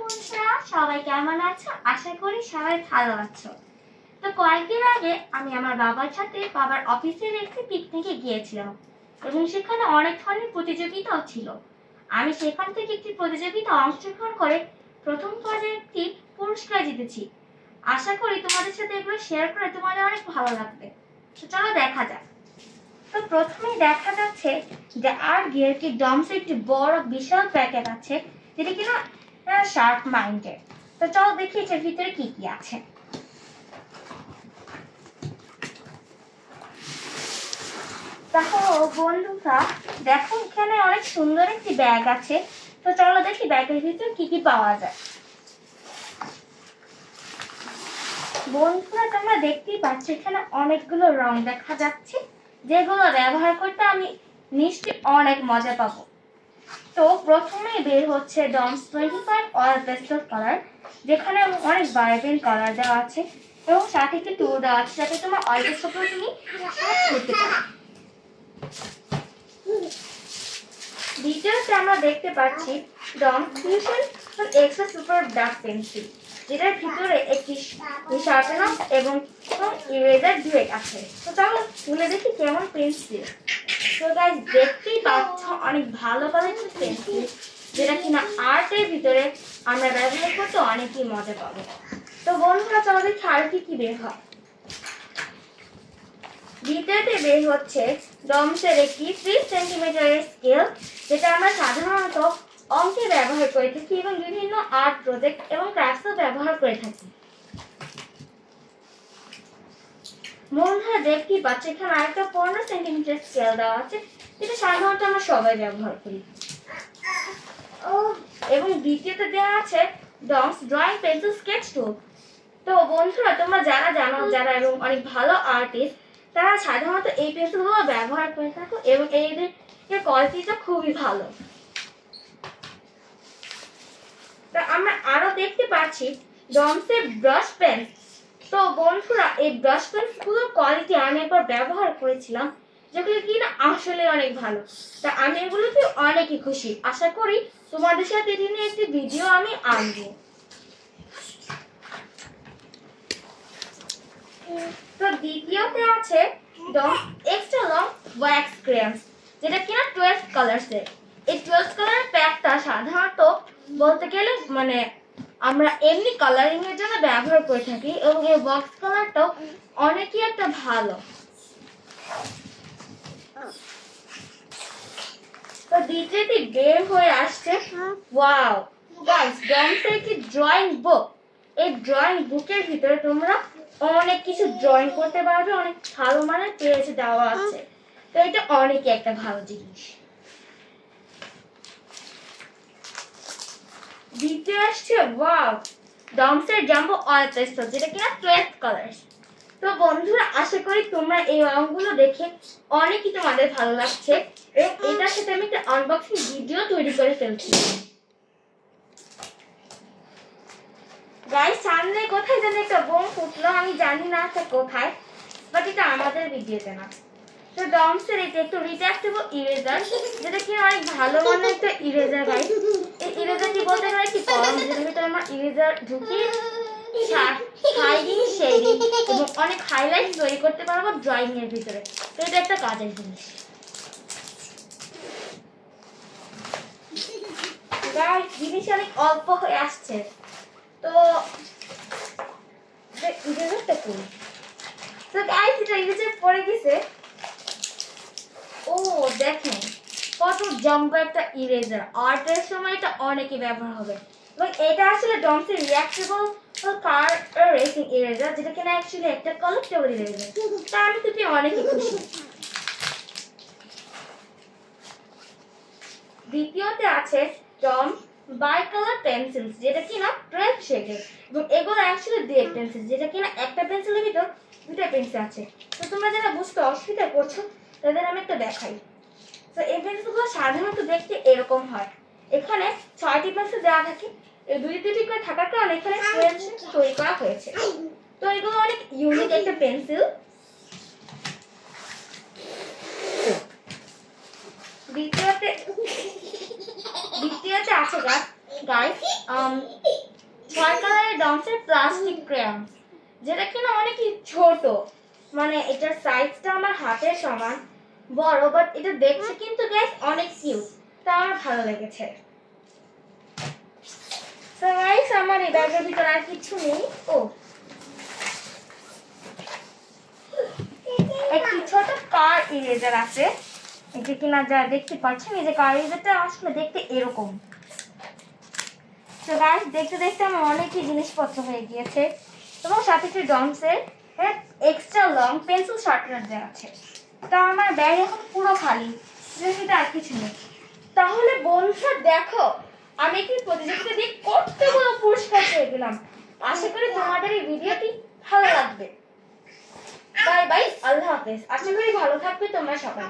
বন্ধুরা, সবাই কেমন আছো? আশা করি সবাই ভালো আছো। তো কয়েকদিন আগে আমি আমার বাবার সাথে বাবার অফিসের একটি পিকনিকে গিয়েছিলাম এবং সেখানে অনেক ধরনের প্রতিযোগিতাও ছিল। আমি সেখান থেকে একটি প্রতিযোগিতা অংশগ্রহণ করে প্রথম পর্যায়ে একটি পুরস্কার জিতেছি। আশা করি তোমাদের সাথে এগুলো শেয়ার করে তোমাদের অনেক ভালো লাগবে। তো চলো দেখা যাক। তো প্রথমেই দেখা যাচ্ছে যে আর গিয়ার কি ডমস একটি বড় বিশাল প্যাকেট আছে, যেটা কিনা শার্প মাইন্ডের। তো চলো দেখি এটার ভিতরে কি কি আছে। দেখো বন্ধুরা, দেখো এখানে অনেক সুন্দর একটি ব্যাগ আছে। তো চলো দেখি ব্যাগের ভিতরে কি কি পাওয়া যায়। বন্ধুরা, তোমরা দেখতেই পাচ্ছ এখানে অনেকগুলো রং দেখা যাচ্ছে, যেগুলো ব্যবহার করতে আমি নিশ্চয়ই অনেক মজা পাবো। তো প্রথমেই বের হচ্ছে ডমস 25 অয়েল পেস্টেল কালার, যেখানে অনেক ভাইব্রেন্ট কালার দেওয়া আছে এবং সাথে একটি টুল দেওয়া আছে যাতে তোমার অয়েল পেস্টেলগুলো তুমি সাফ করতে পারো। দ্বিতীয়তে আমরা দেখতে পাচ্ছি Doms fusion extra super dark pencil, যেটার ভিতরে একটি শার্পনার এবং ইরেজার ডুয়েট আছে। তো চলো তুলে দেখি কেমন পেন্সিল। তো গাইস, দেখতেই পাচ্ছ অনেক ভালো কোয়ালিটির পেন্সিল, যেটা কিনা আর্টের ভিতরে আমরা ব্যবহার করতে অনেকই মজা পাবো। তো বন্ধুরা, চলো দেখি আর কি কি বের হয়। দ্বিতীয়তে বের হচ্ছে ডমসের একটি 3 সেন্টিমিটারের স্কেল, যেটা আমরা সাধারণত অঙ্কে ব্যবহার করে থাকি এবং বিভিন্ন আর্ট প্রজেক্ট এবং ক্রাফটসও ব্যবহার করে থাকি। বন্ধুরা, দেখতেই পাচ্ছ এখানে আরেকটা 15 সেন্টিমিটার স্কেল দেওয়া আছে, যেটা সাধারণত আমরা সবাই ব্যবহার করি। এবং দ্বিতীয়তে দেওয়া আছে ডমস ড্রয়িং পেন্সিল স্কেচ টুল। তো বন্ধুরা, তোমরা যারা জানো, যারা এবং অনেক ভালো আর্টিস্ট, তারা সাধারণত এই পেন্সিলগুলো ব্যবহার করে থাকো এবং এদের কোয়ালিটিটা খুবই ভালো। তা আমরা আরো দেখতে পাচ্ছি ডমসের ব্রাশ পেন। তো বন্ধুরা, এই ব্রাশ পেন গুলোর কোয়ালিটি আমি একবার ব্যবহার করেছিলাম, যেগুলো কিনা আসলে অনেক ভালো। তা আমি এগুলোতে অনেকই খুশি। আশা করি তোমাদের সাথে এটি নিয়ে একটি ভিডিও আমি আনবো। তো দ্বিতীয়তে আছে Doms extra long wax crayons, যেটা কিনা 12 কালার্স এর। এই 12 কালারের প্যাকটা সাধারণত বলতে গেলে আমরা এমনি কালারিং এর জন্য ব্যবহার করে থাকি এবং এই বক্স কালারটাও অনেকই একটা ভালো। তো দ্বিতীয়টি বের হয়ে আসছে ওয়াও গাইস, ডমসের একটি ড্রয়িং বুক। এই ড্রয়িং বুকের ভিতরে তোমরা অনেক কিছু ড্রয়িং করতে পারবে, অনেক ভালো মানের পেজ দেওয়া আছে। তো এটা অনেকই একটা ভালো জিনিস। দ্বিতীয় আসছে ওয়াও ডমসের জাম্বো অয়েল পেস্টেল, যেটা কিনা 12 কালার্স। তো বন্ধুরা, আশা করি তোমরা এই রংগুলো দেখে অনেকই তোমাদের ভালো লাগছে এবং এটার সাথে আমি একটা আনবক্সিং ভিডিও তৈরি করে ফেলছি। গাইস, সামনে কোথায় যেন একটা বোম ফুটলো, আমি জানি না এটা কোথায়, বাট এটা আমাদের ভিডিওতে না। তো ডমসের এটা একটু রিট্রাক্টেবল ইরেজার, যেটা কি অনেক ভালো মানের একটা ইরেজার। গাইস, এই ইরেজারটি বলতে গেলে একটি কলম, যেটার ভিতরে আমরা ইরেজার ঢুকিয়ে হাইডিং, শেডিং এবং অনেক হাইলাইট তৈরি করতে পারবো ড্রয়িং এর ভিতরে। তো এটা একটা কাজের জিনিস। গাইস, জিনিস অনেক অল্প হয়ে আসছে, তো ইরেজারটা করি। তো গাইস, এটা ইরেজার পড়ে গেছে। ও দেখেন কত জাম্বো একটা ইরেজার, আর্টের সময় এটা অনেকই ব্যবহার হবে। এবং এটা আসলে ডমসের রিঅ্যাক্টেবল কার রেসিং ইরেজার, যেটা কিনা অ্যাকচুয়ালি একটা কালেক্টেবল ইরেজার। তা আমি তো অনেকই খুশি। দ্বিতীয়তে আছে ডমস বাই কালার পেন্সিলস, যেটা কিনা 12 শেডের এবং এগুলো অ্যাকচুয়ালি ডুয়েট পেন্সিল, যেটা কিনা একটা পেন্সিলের ভিতর দুটা পেন্সিল আছে। তো তোমরা যারা বুঝতে অসুবিধা করছো তাদের আমি একটা দেখাই। তো এই পেন্সিলগুলো সাধারণত দেখতে এরকম হয়। এখানে 6টি পেন্সিল দেওয়া থাকে, এই দুটি করে থাকার কারণে এখানে তৈরি করা হয়েছে। তো এগুলো অনেক ইউনিক একটা পেন্সিল। দ্বিতীয়তে আছে গাইস 6 কালারের ডমসের প্লাস্টিক ক্রেয়ন, যেটা কিনা অনেকই ছোট, মানে এটার সাইজটা আমার হাতের সমান বড়, বাট এটা দেখতে কিন্তু গাইস অনেক কিউট, তা আমার ভালো লেগেছে। তো গাইস আমার এই ব্যাগের ভিতরে আর কিছু নেই। ও, একটি ছোট কার ইরেজার আছে, এটা কিনা যা দেখতে পাচ্ছেন, এই যে কার ইরেজারটা আসলে দেখতে এরকম। তো গাইস দেখতে দেখতে আমার অনেকই জিনিসপত্র হয়ে গিয়েছে, এবং সাথে একটি ডমসের এক্সট্রা লং পেন্সিল শার্পনার দেওয়া আছে। তা আমার ব্যাগ এখন পুরো খালি, যেটা আর কিছু নেই। তাহলে বন্ধুরা দেখো, আমি একটি প্রতিযোগিতা দিয়ে কতগুলো পুরস্কার পেয়ে গেলাম। আশা করি তোমাদের এই ভিডিওটি ভালো লাগবে। বাই বাই, আল্লাহ হাফেজ। আশা করি ভালো থাকবে তোমরা সবাই।